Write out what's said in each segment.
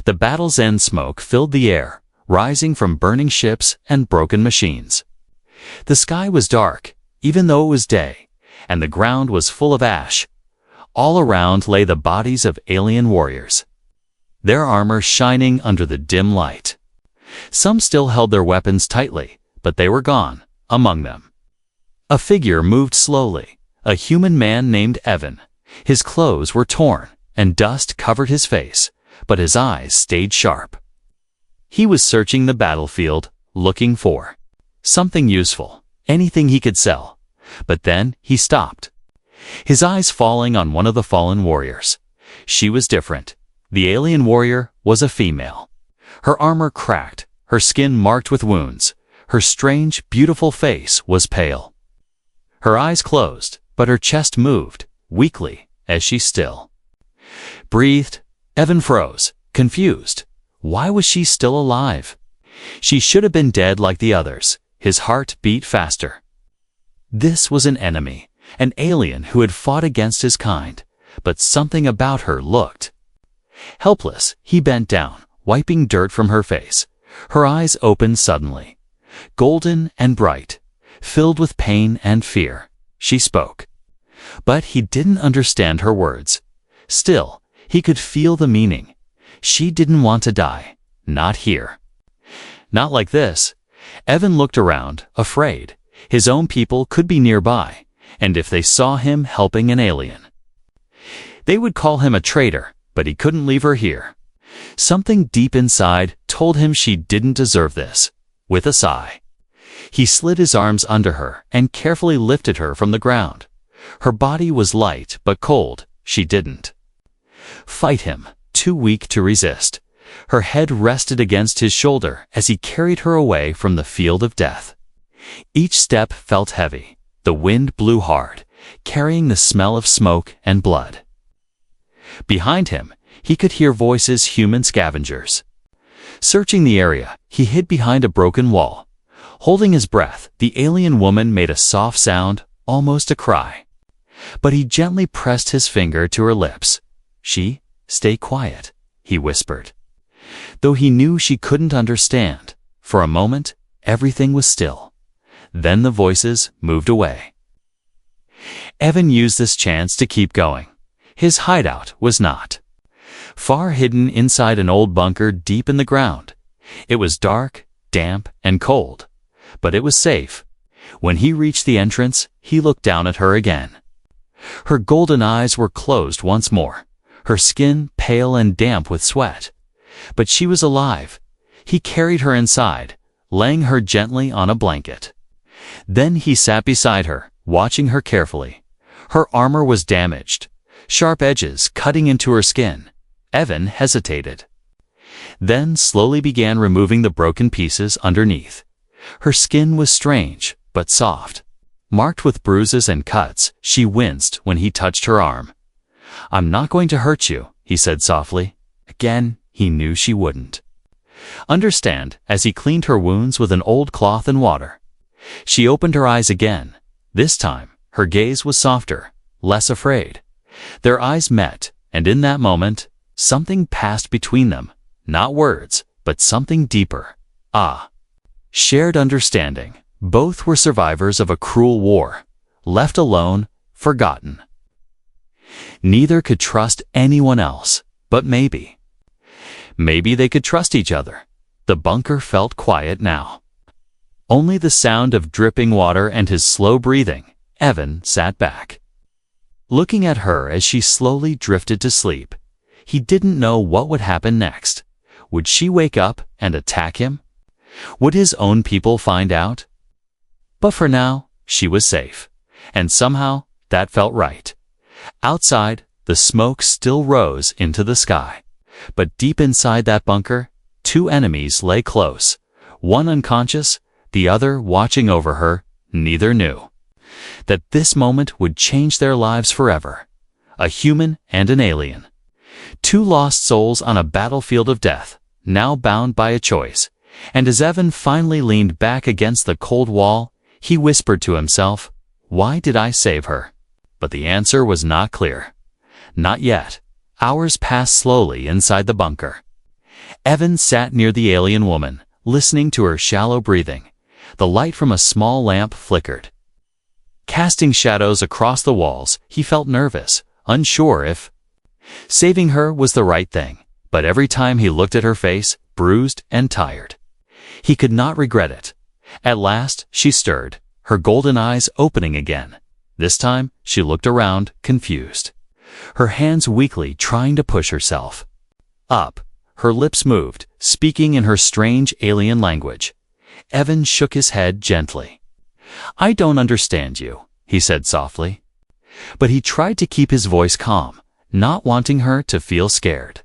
The battle's end smoke filled the air, rising from burning ships and broken machines. The sky was dark, even though it was day, and the ground was full of ash. All around lay the bodies of alien warriors, their armor shining under the dim light. Some still held their weapons tightly, but they were gone, among them. A figure moved slowly, a human man named Evan. His clothes were torn, and dust covered his face, but his eyes stayed sharp. He was searching the battlefield, looking for something useful, anything he could sell. But then he stopped, his eyes falling on one of the fallen warriors. She was different. The alien warrior was a female. Her armor cracked, her skin marked with wounds. Her strange, beautiful face was pale. Her eyes closed, but her chest moved, weakly, as she still breathed. Evan froze, confused. Why was she still alive? She should have been dead like the others. His heart beat faster. This was an enemy, an alien who had fought against his kind, but something about her looked helpless. He bent down, wiping dirt from her face. Her eyes opened suddenly, golden and bright, filled with pain and fear. She spoke, but he didn't understand her words. Still, he could feel the meaning. She didn't want to die. Not here. Not like this. Evan looked around, afraid. His own people could be nearby, and if they saw him helping an alien, they would call him a traitor, but he couldn't leave her here. Something deep inside told him she didn't deserve this. With a sigh, he slid his arms under her and carefully lifted her from the ground. Her body was light but cold. She didn't fight him, too weak to resist. Her head rested against his shoulder as he carried her away from the field of death. Each step felt heavy. The wind blew hard, carrying the smell of smoke and blood. Behind him, he could hear voices, human scavengers. Searching the area, he hid behind a broken wall. Holding his breath, the alien woman made a soft sound, almost a cry. But he gently pressed his finger to her lips. Stay quiet, he whispered. Though he knew she couldn't understand, for a moment, everything was still. Then the voices moved away. Evan used this chance to keep going. His hideout was not far, hidden inside an old bunker deep in the ground. It was dark, damp, and cold, but it was safe. When he reached the entrance, he looked down at her again. Her golden eyes were closed once more, her skin pale and damp with sweat. But she was alive. He carried her inside, laying her gently on a blanket. Then he sat beside her, watching her carefully. Her armor was damaged, sharp edges cutting into her skin. Evan hesitated, then slowly began removing the broken pieces underneath. Her skin was strange, but soft, marked with bruises and cuts. She winced when he touched her arm. "I'm not going to hurt you," he said softly. Again, he knew she wouldn't understand as he cleaned her wounds with an old cloth and water. She opened her eyes again. This time, her gaze was softer, less afraid. Their eyes met, and in that moment, something passed between them. Not words, but something deeper. Shared understanding. Both were survivors of a cruel war, left alone, forgotten. Neither could trust anyone else, but maybe they could trust each other. The bunker felt quiet now. Only the sound of dripping water and his slow breathing. Evan sat back, looking at her as she slowly drifted to sleep. He didn't know what would happen next. Would she wake up and attack him? Would his own people find out? But for now, she was safe, and somehow that felt right. Outside, the smoke still rose into the sky. But deep inside that bunker, two enemies lay close, one unconscious, the other watching over her. Neither knew that this moment would change their lives forever. A human and an alien. Two lost souls on a battlefield of death, now bound by a choice. And as Evan finally leaned back against the cold wall, he whispered to himself, "Why did I save her?" But the answer was not clear. Not yet. Hours passed slowly inside the bunker. Evan sat near the alien woman, listening to her shallow breathing. The light from a small lamp flickered, casting shadows across the walls. He felt nervous, unsure if saving her was the right thing. But every time he looked at her face, bruised and tired, he could not regret it. At last, she stirred, her golden eyes opening again. This time, she looked around, confused, her hands weakly trying to push herself up. Her lips moved, speaking in her strange alien language. Evan shook his head gently. "I don't understand you," he said softly. But he tried to keep his voice calm, not wanting her to feel scared.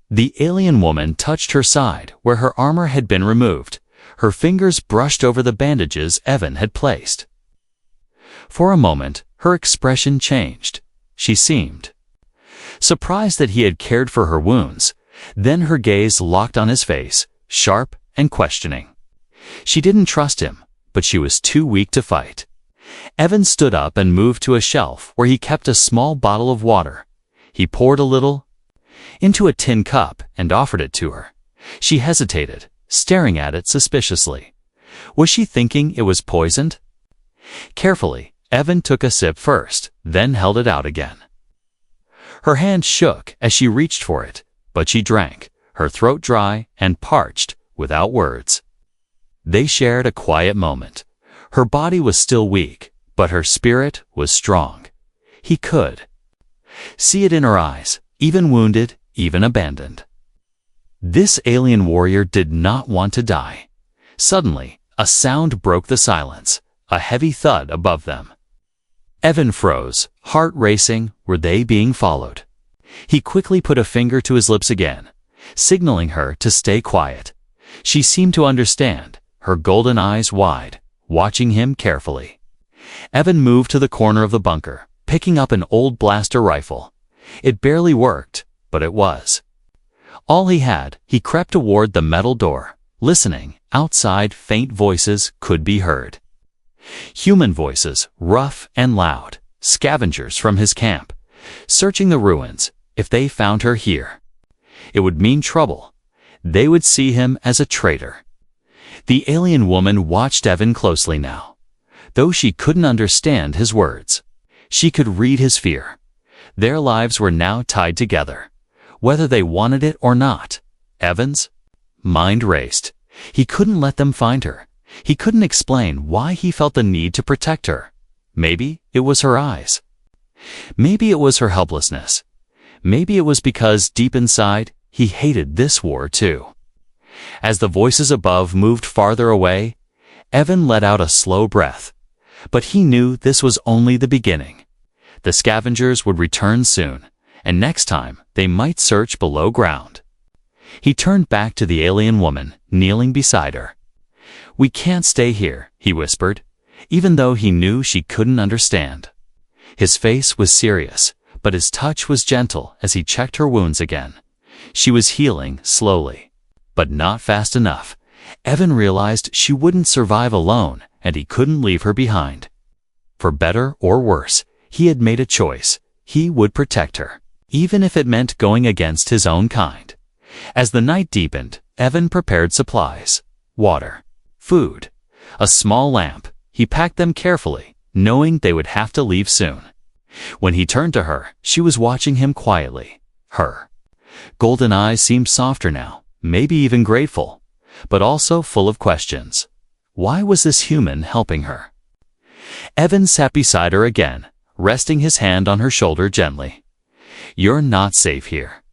The alien woman touched her side where her armor had been removed. Her fingers brushed over the bandages Evan had placed. For a moment, her expression changed. She seemed surprised that he had cared for her wounds. Then her gaze locked on his face, sharp and questioning. She didn't trust him, but she was too weak to fight. Evan stood up and moved to a shelf where he kept a small bottle of water. He poured a little into a tin cup and offered it to her. She hesitated, staring at it suspiciously. Was she thinking it was poisoned? Carefully, Evan took a sip first, then held it out again. Her hand shook as she reached for it, but she drank, her throat dry and parched, without words. They shared a quiet moment. Her body was still weak, but her spirit was strong. He could see it in her eyes, even wounded, even abandoned. This alien warrior did not want to die. Suddenly, a sound broke the silence, a heavy thud above them. Evan froze, heart racing. Were they being followed? He quickly put a finger to his lips again, signaling her to stay quiet. She seemed to understand, her golden eyes wide, watching him carefully. Evan moved to the corner of the bunker, picking up an old blaster rifle. It barely worked, but it was all he had. He crept toward the metal door, listening. Outside, faint voices could be heard. Human voices, rough and loud, scavengers from his camp, searching the ruins. If they found her here, it would mean trouble. They would see him as a traitor. The alien woman watched Evan closely now. Though she couldn't understand his words, she could read his fear. Their lives were now tied together, whether they wanted it or not. Evan's mind raced. He couldn't let them find her. He couldn't explain why he felt the need to protect her. Maybe it was her eyes. Maybe it was her helplessness. Maybe it was because, deep inside, he hated this war too. As the voices above moved farther away, Evan let out a slow breath. But he knew this was only the beginning. The scavengers would return soon, and next time they might search below ground. He turned back to the alien woman, kneeling beside her. "We can't stay here," he whispered, even though he knew she couldn't understand. His face was serious, but his touch was gentle as he checked her wounds again. She was healing slowly, but not fast enough. Evan realized she wouldn't survive alone, and he couldn't leave her behind. For better or worse, he had made a choice. He would protect her, even if it meant going against his own kind. As the night deepened, Evan prepared supplies: water, food, a small lamp. He packed them carefully, knowing they would have to leave soon. When he turned to her, she was watching him quietly. Her golden eyes seemed softer now, maybe even grateful, but also full of questions. Why was this human helping her? Evan sat beside her again, resting his hand on her shoulder gently. "You're not safe here,"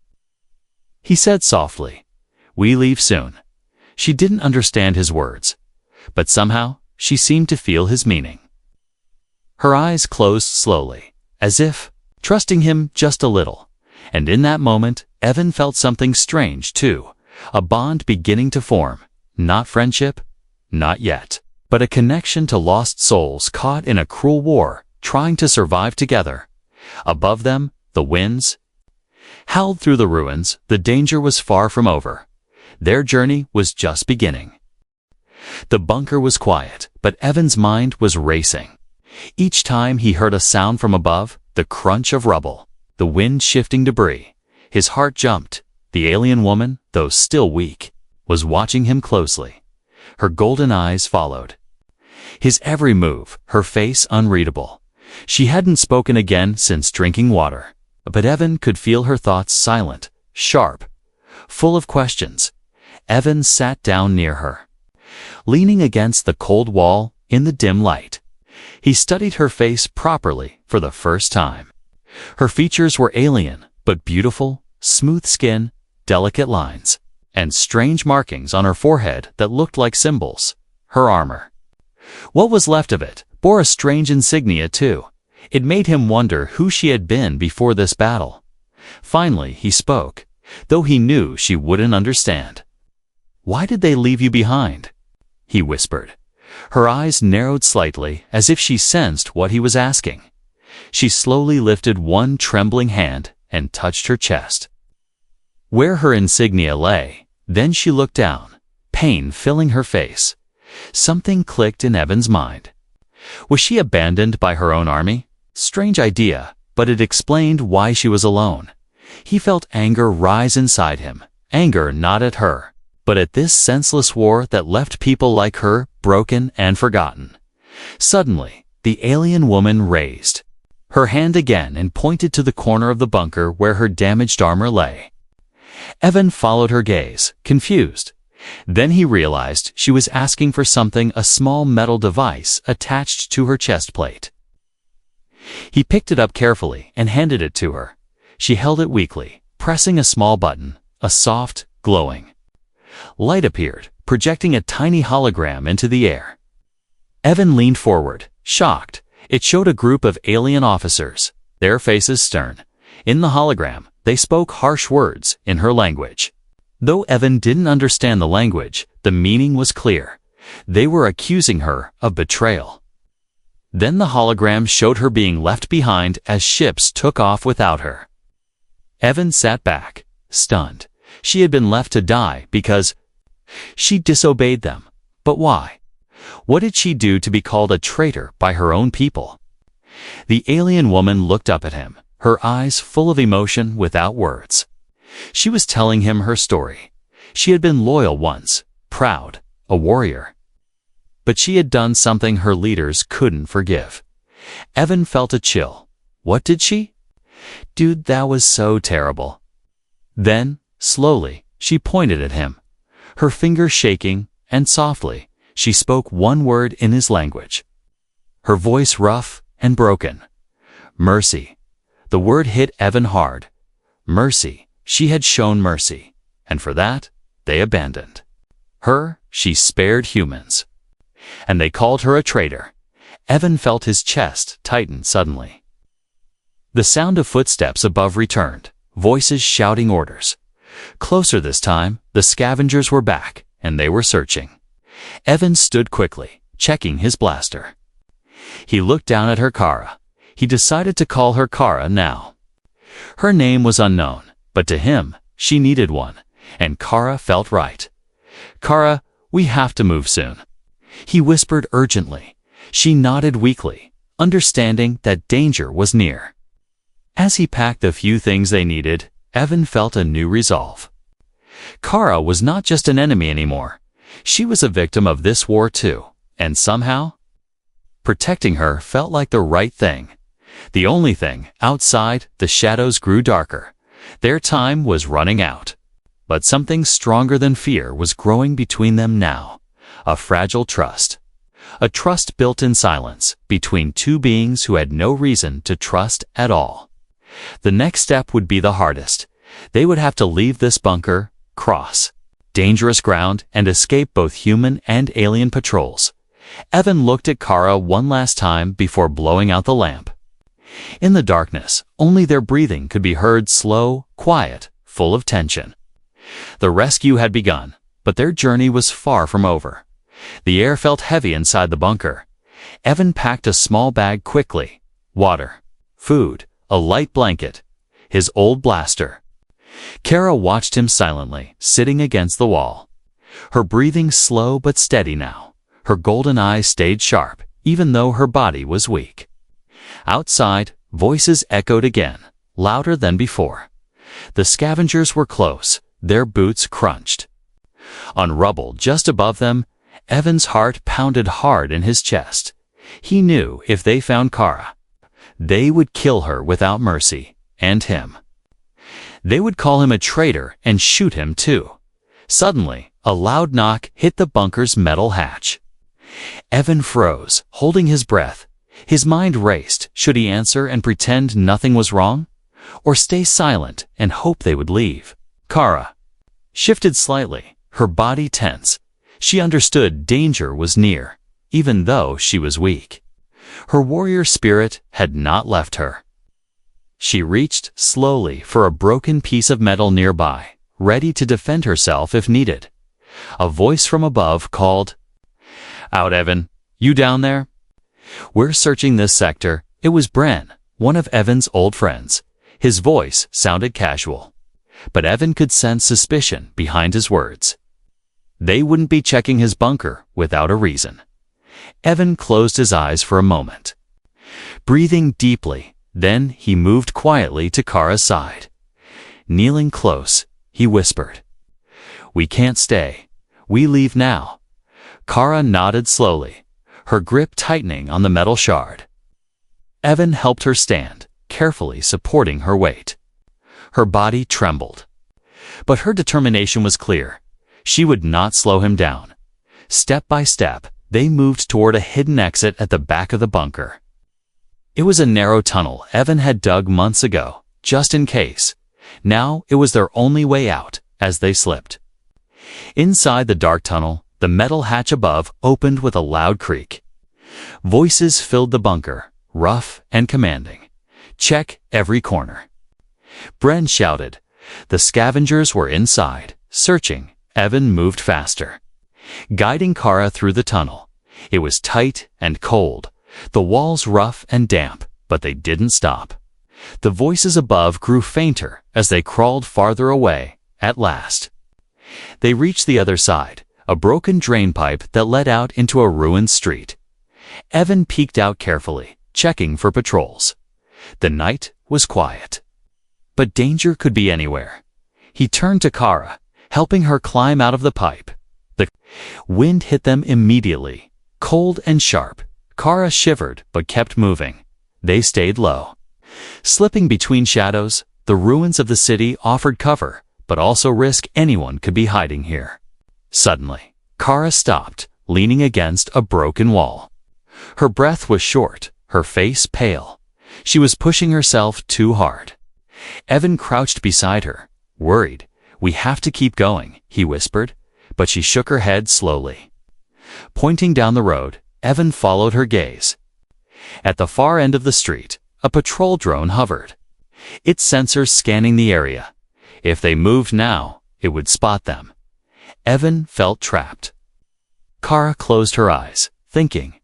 he said softly. "We leave soon." She didn't understand his words, but somehow she seemed to feel his meaning. Her eyes closed slowly, as if trusting him just a little. And in that moment, Evan felt something strange too, a bond beginning to form. Not friendship, not yet, but a connection to lost souls caught in a cruel war, trying to survive together. Above them, the winds howled through the ruins. The danger was far from over. Their journey was just beginning. The bunker was quiet, but Evan's mind was racing. Each time he heard a sound from above, the crunch of rubble, the wind shifting debris, his heart jumped. The alien woman, though still weak, was watching him closely. Her golden eyes followed his every move, her face unreadable. She hadn't spoken again since drinking water, but Evan could feel her thoughts silent, sharp, full of questions. Evan sat down near her, leaning against the cold wall in the dim light. He studied her face properly for the first time. Her features were alien, but beautiful, smooth skin, delicate lines, and strange markings on her forehead that looked like symbols. Her armor, what was left of it, bore a strange insignia too. It made him wonder who she had been before this battle. Finally, he spoke, though he knew she wouldn't understand. "Why did they leave you behind?" he whispered. Her eyes narrowed slightly as if she sensed what he was asking. She slowly lifted one trembling hand and touched her chest, where her insignia lay. Then she looked down, pain filling her face. Something clicked in Evan's mind. Was she abandoned by her own army? Strange idea, but it explained why she was alone. He felt anger rise inside him, anger not at her, but at this senseless war that left people like her broken and forgotten. Suddenly, the alien woman raised her hand again and pointed to the corner of the bunker where her damaged armor lay. Evan followed her gaze, confused. Then he realized she was asking for something, a small metal device attached to her chest plate. He picked it up carefully and handed it to her. She held it weakly, pressing a small button. A soft, glowing light appeared, projecting a tiny hologram into the air. Evan leaned forward, shocked. It showed a group of alien officers, their faces stern. In the hologram, they spoke harsh words in her language. Though Evan didn't understand the language, the meaning was clear. They were accusing her of betrayal. Then the hologram showed her being left behind as ships took off without her. Evan sat back, stunned. She had been left to die because she disobeyed them. But why? What did she do to be called a traitor by her own people? The alien woman looked up at him, her eyes full of emotion without words. She was telling him her story. She had been loyal once, proud, a warrior. But she had done something her leaders couldn't forgive. Evan felt a chill. What did she? Dude, that was so terrible. Then, slowly, she pointed at him, her finger shaking, and softly, she spoke one word in his language. Her voice rough and broken. Mercy. The word hit Evan hard. Mercy. She had shown mercy, and for that, they abandoned her. She spared humans, and they called her a traitor. Evan felt his chest tighten suddenly. The sound of footsteps above returned, voices shouting orders. Closer this time, the scavengers were back, and they were searching. Evan stood quickly, checking his blaster. He looked down at her Kara. He decided to call her Kara now. Her name was unknown, but to him, she needed one, and Kara felt right. Kara, we have to move soon. He whispered urgently. She nodded weakly, understanding that danger was near. As he packed the few things they needed, Evan felt a new resolve. Kara was not just an enemy anymore. She was a victim of this war too, and somehow, protecting her felt like the right thing. The only thing, outside, the shadows grew darker. Their time was running out. But something stronger than fear was growing between them now. A fragile trust. A trust built in silence, between two beings who had no reason to trust at all. The next step would be the hardest. They would have to leave this bunker, cross dangerous ground, and escape both human and alien patrols. Evan looked at Kara one last time before blowing out the lamp. In the darkness, only their breathing could be heard, slow, quiet, full of tension. The rescue had begun, but their journey was far from over. The air felt heavy inside the bunker. Evan packed a small bag quickly. Water, food, a light blanket, his old blaster. Kara watched him silently, sitting against the wall. Her breathing slow but steady now. Her golden eyes stayed sharp, even though her body was weak. Outside, voices echoed again, louder than before. The scavengers were close, their boots crunched. On rubble just above them, Evan's heart pounded hard in his chest. He knew if they found Kara, they would kill her without mercy, and him. They would call him a traitor and shoot him too. Suddenly, a loud knock hit the bunker's metal hatch. Evan froze, holding his breath. His mind raced. Should he answer and pretend nothing was wrong? Or stay silent and hope they would leave? Kara shifted slightly, her body tense. She understood danger was near, even though she was weak. Her warrior spirit had not left her. She reached slowly for a broken piece of metal nearby, ready to defend herself if needed. A voice from above called, "Out, Evan. You down there?" "We're searching this sector." It was Bren, one of Evan's old friends. His voice sounded casual, but Evan could sense suspicion behind his words. They wouldn't be checking his bunker without a reason. Evan closed his eyes for a moment, breathing deeply. Then he moved quietly to Kara's side. Kneeling close, he whispered, "We can't stay. We leave now." Kara nodded slowly, her grip tightening on the metal shard. Evan helped her stand, carefully supporting her weight. Her body trembled, but her determination was clear. She would not slow him down. Step by step, they moved toward a hidden exit at the back of the bunker. It was a narrow tunnel Evan had dug months ago, just in case. Now it was their only way out as they slipped. Inside the dark tunnel, the metal hatch above opened with a loud creak. Voices filled the bunker, rough and commanding. "Check every corner." Bren shouted. The scavengers were inside, searching. Evan moved faster, guiding Kara through the tunnel. It was tight and cold, the walls rough and damp, but they didn't stop. The voices above grew fainter as they crawled farther away. At last, they reached the other side, a broken drain pipe that led out into a ruined street. Evan peeked out carefully, checking for patrols. The night was quiet, but danger could be anywhere. He turned to Kara, helping her climb out of the pipe. The wind hit them immediately, cold and sharp. Kara shivered but kept moving. They stayed low. Slipping between shadows, the ruins of the city offered cover, but also risk anyone could be hiding here. Suddenly, Kara stopped, leaning against a broken wall. Her breath was short, her face pale. She was pushing herself too hard. Evan crouched beside her, worried. "We have to keep going," he whispered, but she shook her head slowly. Pointing down the road, Evan followed her gaze. At the far end of the street, a patrol drone hovered, its sensors scanning the area. If they moved now, it would spot them. Evan felt trapped. Kara closed her eyes, thinking.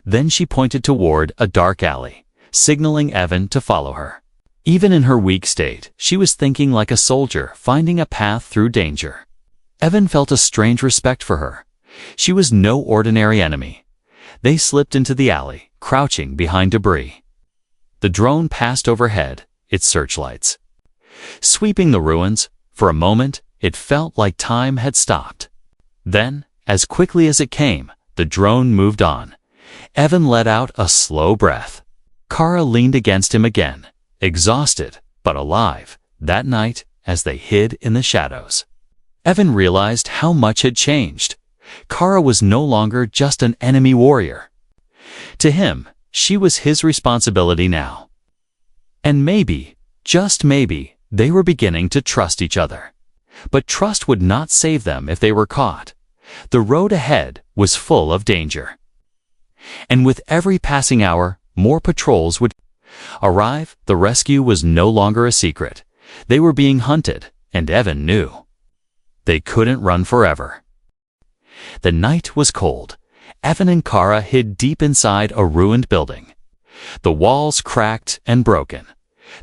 Then she pointed toward a dark alley, signaling Evan to follow her. Even in her weak state, she was thinking like a soldier finding a path through danger. Evan felt a strange respect for her. She was no ordinary enemy. They slipped into the alley, crouching behind debris. The drone passed overhead, its searchlights sweeping the ruins. For a moment, it felt like time had stopped. Then, as quickly as it came, the drone moved on. Evan let out a slow breath. Kara leaned against him again, exhausted but alive. That night, as they hid in the shadows, Evan realized how much had changed. Kara was no longer just an enemy warrior. To him, she was his responsibility now. And maybe, just maybe, they were beginning to trust each other. But trust would not save them if they were caught. The road ahead was full of danger. And with every passing hour, more patrols would arrive. The rescue was no longer a secret. They were being hunted, and Evan knew. They couldn't run forever. The night was cold. Evan and Kara hid deep inside a ruined building. The walls cracked and broken.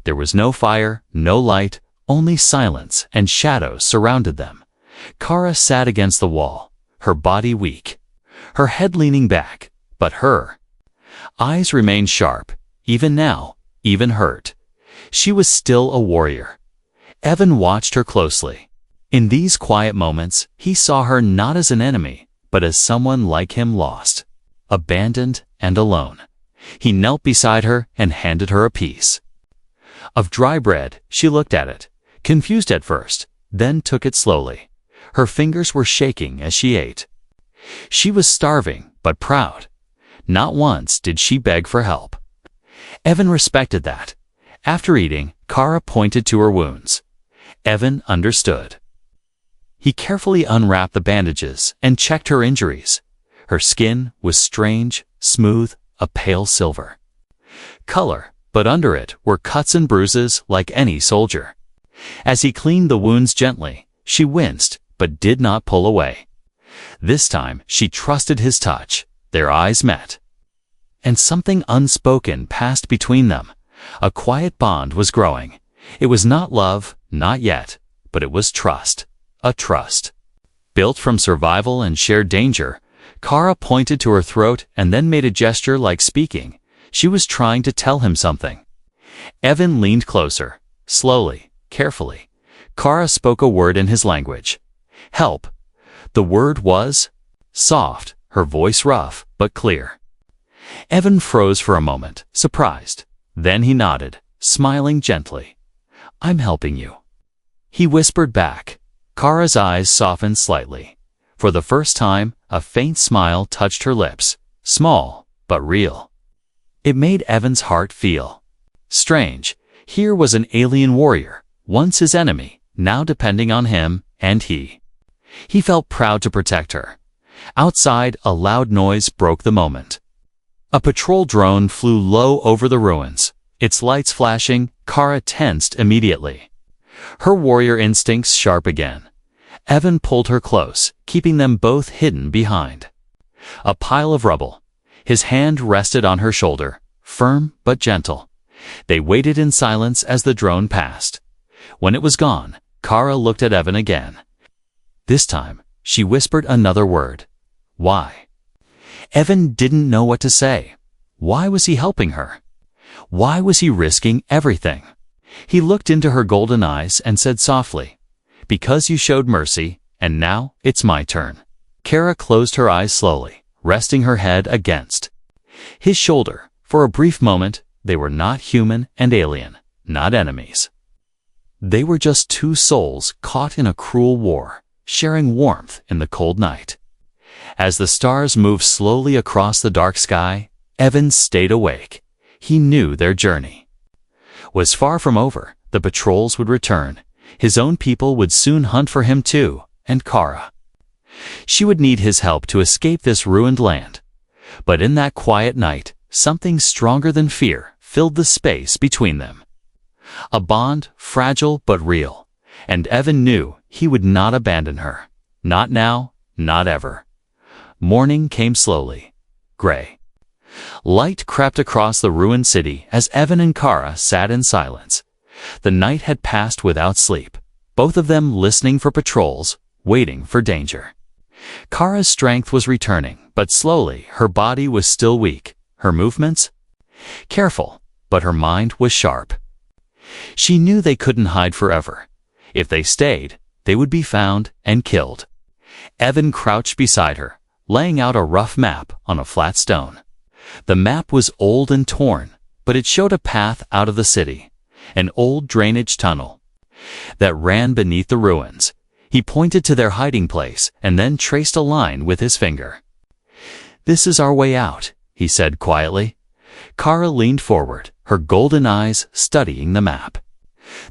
There was no fire, no light, only silence and shadows surrounded them. Kara sat against the wall, her body weak, her head leaning back, but her eyes remained sharp, even now, even hurt. She was still a warrior. Evan watched her closely. In these quiet moments, he saw her not as an enemy, but as someone like him lost, abandoned, and alone. He knelt beside her and handed her a piece of dry bread. She looked at it, confused at first, then took it slowly. Her fingers were shaking as she ate. She was starving, but proud. Not once did she beg for help. Evan respected that. After eating, Kara pointed to her wounds. Evan understood. He carefully unwrapped the bandages and checked her injuries. Her skin was strange, smooth, a pale silver color, but under it were cuts and bruises like any soldier. As he cleaned the wounds gently, she winced, but did not pull away. This time, she trusted his touch. Their eyes met. And something unspoken passed between them. A quiet bond was growing. It was not love, not yet, but it was trust. A trust. Built from survival and shared danger, Kara pointed to her throat and then made a gesture like speaking. She was trying to tell him something. Evan leaned closer. Slowly, carefully, Kara spoke a word in his language. Help. The word was soft, her voice rough, but clear. Evan froze for a moment, surprised. Then he nodded, smiling gently. I'm helping you. He whispered back. Kara's eyes softened slightly. For the first time, a faint smile touched her lips, small, but real. It made Evan's heart feel strange. Here was an alien warrior, once his enemy, now depending on him, and he felt proud to protect her. Outside, a loud noise broke the moment. A patrol drone flew low over the ruins. Its lights flashing, Kara tensed immediately. Her warrior instincts sharp again. Evan pulled her close, keeping them both hidden behind a pile of rubble. His hand rested on her shoulder, firm but gentle. They waited in silence as the drone passed. When it was gone, Kara looked at Evan again. This time, she whispered another word. Why? Evan didn't know what to say. Why was he helping her? Why was he risking everything? He looked into her golden eyes and said softly, because you showed mercy, and now it's my turn. Kara closed her eyes slowly, resting her head against his shoulder. For a brief moment, they were not human and alien, not enemies. They were just two souls caught in a cruel war, sharing warmth in the cold night. As the stars moved slowly across the dark sky, Evan stayed awake. He knew their journey was far from over. The patrols would return. His own people would soon hunt for him too, and Kara. She would need his help to escape this ruined land. But in that quiet night, something stronger than fear filled the space between them. A bond, fragile but real. And Evan knew he would not abandon her. Not now, not ever. Morning came slowly. Gray light crept across the ruined city as Evan and Kara sat in silence. The night had passed without sleep, both of them listening for patrols, waiting for danger. Kara's strength was returning, but slowly her body was still weak, her movements careful, but her mind was sharp. She knew they couldn't hide forever. If they stayed, they would be found and killed. Evan crouched beside her, laying out a rough map on a flat stone. The map was old and torn, but it showed a path out of the city, an old drainage tunnel that ran beneath the ruins. He pointed to their hiding place and then traced a line with his finger. "This is our way out," he said quietly. Kara leaned forward, her golden eyes studying the map.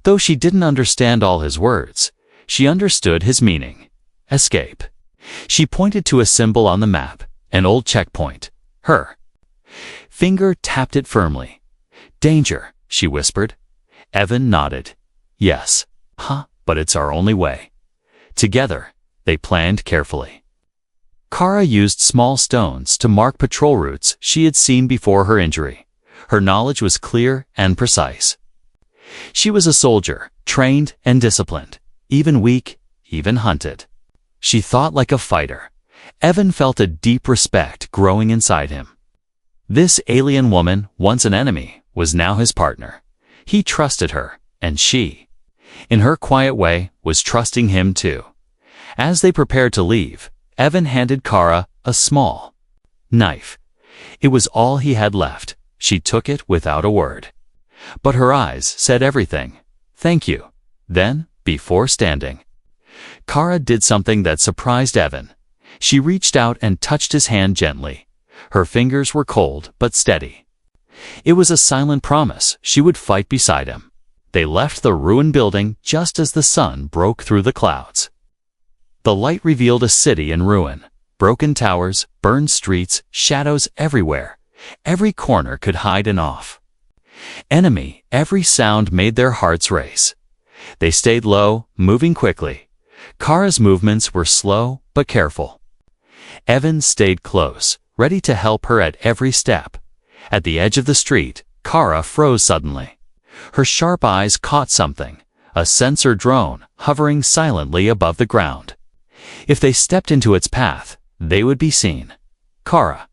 Though she didn't understand all his words, she understood his meaning. Escape. She pointed to a symbol on the map, an old checkpoint. Her finger tapped it firmly. "Danger," she whispered. Evan nodded. "Yes. But it's our only way." Together, they planned carefully. Kara used small stones to mark patrol routes she had seen before her injury. Her knowledge was clear and precise. She was a soldier, trained and disciplined, even weak, even hunted. She thought like a fighter. Evan felt a deep respect growing inside him. This alien woman, once an enemy, was now his partner. He trusted her, and she in her quiet way, was trusting him too. As they prepared to leave, Evan handed Kara a small knife. It was all he had left. She took it without a word. But her eyes said everything. "Thank you." Then, before standing, Kara did something that surprised Evan. She reached out and touched his hand gently. Her fingers were cold but steady. It was a silent promise she would fight beside him. They left the ruined building just as the sun broke through the clouds. The light revealed a city in ruin. Broken towers, burned streets, shadows everywhere. Every corner could hide an off enemy. Every sound made their hearts race. They stayed low, moving quickly. Kara's movements were slow but careful. Evan stayed close, ready to help her at every step. At the edge of the street, Kara froze suddenly. Her sharp eyes caught something, a sensor drone hovering silently above the ground. If they stepped into its path, they would be seen. Kara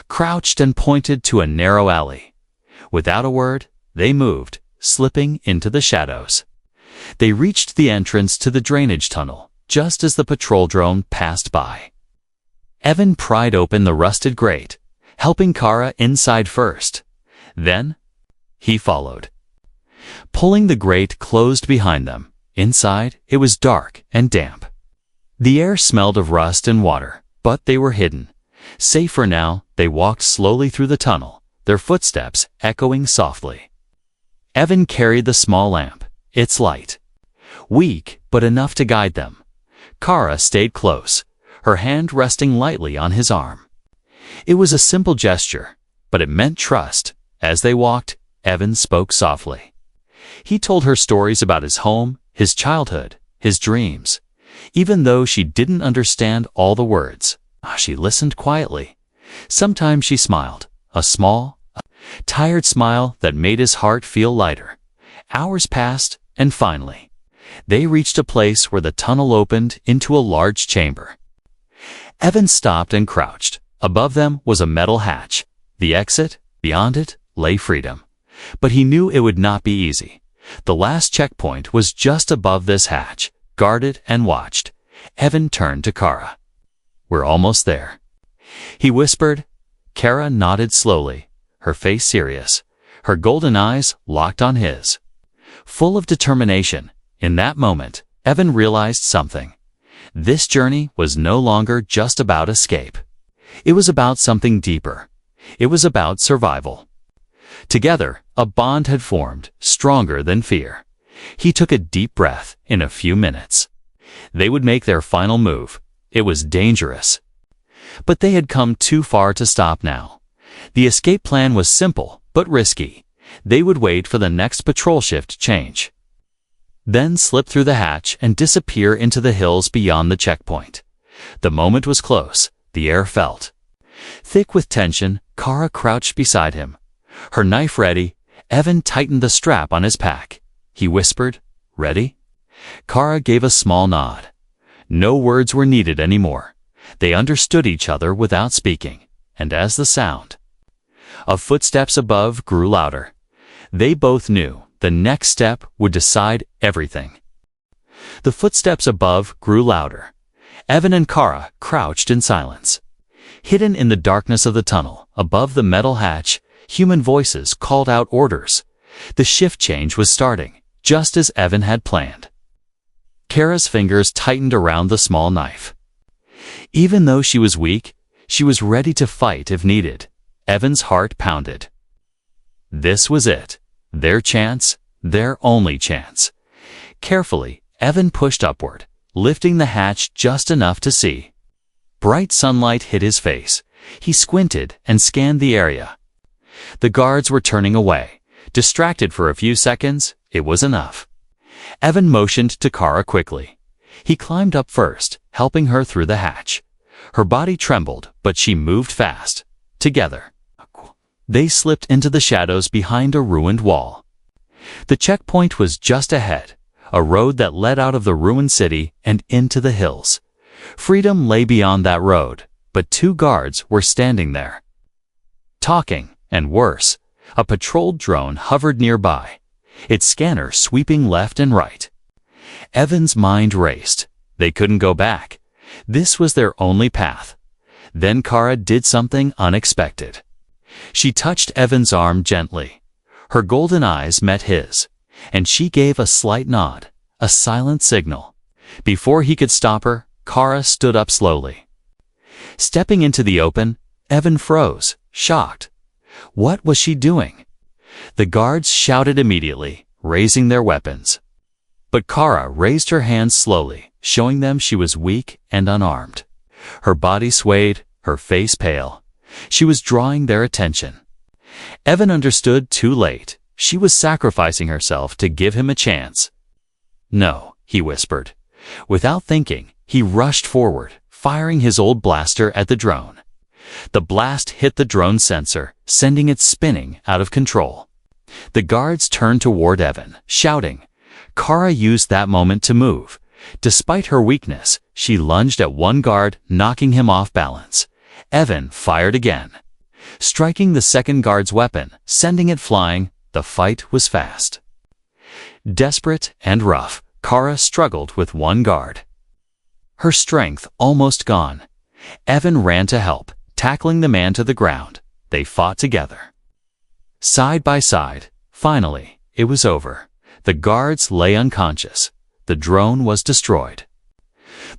crouched and pointed to a narrow alley. Without a word, they moved, slipping into the shadows. They reached the entrance to the drainage tunnel, just as the patrol drone passed by. Evan pried open the rusted grate, helping Kara inside first. Then, he followed. Pulling the grate closed behind them, inside it was dark and damp. The air smelled of rust and water, but they were hidden. Safe for now, they walked slowly through the tunnel, their footsteps echoing softly. Evan carried the small lamp, its light weak but enough to guide them. Kara stayed close, her hand resting lightly on his arm. It was a simple gesture, but it meant trust. As they walked, Evan spoke softly. He told her stories about his home, his childhood, his dreams. Even though she didn't understand all the words, she listened quietly. Sometimes she smiled, a small, tired smile that made his heart feel lighter. Hours passed, and finally, they reached a place where the tunnel opened into a large chamber. Evan stopped and crouched. Above them was a metal hatch. The exit, beyond it, lay freedom. But he knew it would not be easy. The last checkpoint was just above this hatch, guarded and watched. Evan turned to Kara. "We're almost there," he whispered. Kara nodded slowly, her face serious, her golden eyes locked on his. Full of determination, in that moment, Evan realized something. This journey was no longer just about escape. It was about something deeper. It was about survival. Together, a bond had formed, stronger than fear. He took a deep breath. In a few minutes, they would make their final move. It was dangerous, but they had come too far to stop now. The escape plan was simple, but risky. They would wait for the next patrol shift to change, then slip through the hatch and disappear into the hills beyond the checkpoint. The moment was close. The air felt thick with tension. Kara crouched beside him, her knife ready. Evan tightened the strap on his pack. He whispered, "Ready?" Kara gave a small nod. No words were needed anymore. They understood each other without speaking, and as the sound of footsteps above grew louder, they both knew the next step would decide everything. The footsteps above grew louder. Evan and Kara crouched in silence. Hidden in the darkness of the tunnel, above the metal hatch, human voices called out orders. The shift change was starting, just as Evan had planned. Kara's fingers tightened around the small knife. Even though she was weak, she was ready to fight if needed. Evan's heart pounded. This was it. Their chance, their only chance. Carefully, Evan pushed upward, lifting the hatch just enough to see. Bright sunlight hit his face. He squinted and scanned the area. The guards were turning away. Distracted for a few seconds, it was enough. Evan motioned to Kara quickly. He climbed up first, helping her through the hatch. Her body trembled, but she moved fast. Together, they slipped into the shadows behind a ruined wall. The checkpoint was just ahead, a road that led out of the ruined city and into the hills. Freedom lay beyond that road, but two guards were standing there, talking, and worse, a patrol drone hovered nearby. its scanner sweeping left and right. Evan's mind raced. They couldn't go back. This was their only path. Then Kara did something unexpected. She touched Evan's arm gently. Her golden eyes met his, and she gave a slight nod, a silent signal. Before he could stop her, Kara stood up slowly. Stepping into the open, Evan froze, shocked. What was she doing? The guards shouted immediately, raising their weapons. But Kara raised her hands slowly, showing them she was weak and unarmed. Her body swayed, her face pale. She was drawing their attention. Evan understood too late. She was sacrificing herself to give him a chance. "No," he whispered. Without thinking, he rushed forward, firing his old blaster at the drone. The blast hit the drone's sensor, sending it spinning out of control. The guards turned toward Evan, shouting. Kara used that moment to move. Despite her weakness, she lunged at one guard, knocking him off balance. Evan fired again, striking the second guard's weapon, sending it flying. The fight was fast. Desperate and rough, Kara struggled with one guard. Her strength almost gone. Evan ran to help, tackling the man to the ground. They fought together. Side by side. Finally, it was over. The guards lay unconscious. The drone was destroyed.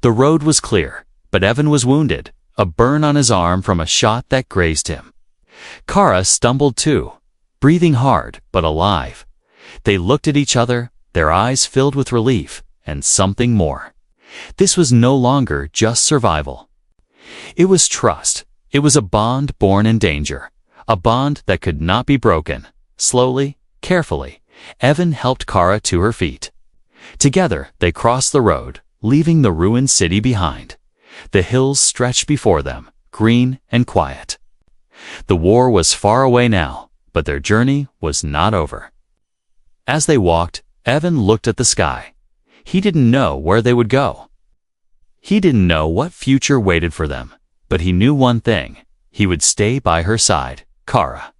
The road was clear, but Evan was wounded, a burn on his arm from a shot that grazed him. Kara stumbled too, breathing hard but alive. They looked at each other, their eyes filled with relief and something more. This was no longer just survival. It was trust. It was a bond born in danger, a bond that could not be broken. Slowly, carefully, Evan helped Kara to her feet. Together, they crossed the road, leaving the ruined city behind. The hills stretched before them, green and quiet. The war was far away now, but their journey was not over. As they walked, Evan looked at the sky. He didn't know where they would go. He didn't know what future waited for them, but he knew one thing. He would stay by her side, Kara.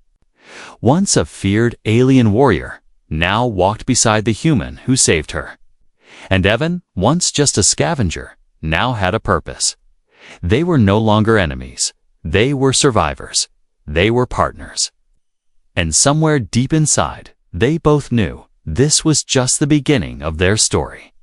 Once a feared alien warrior, now walked beside the human who saved her. And Evan, once just a scavenger, now had a purpose. They were no longer enemies. They were survivors. They were partners. And somewhere deep inside, they both knew this was just the beginning of their story.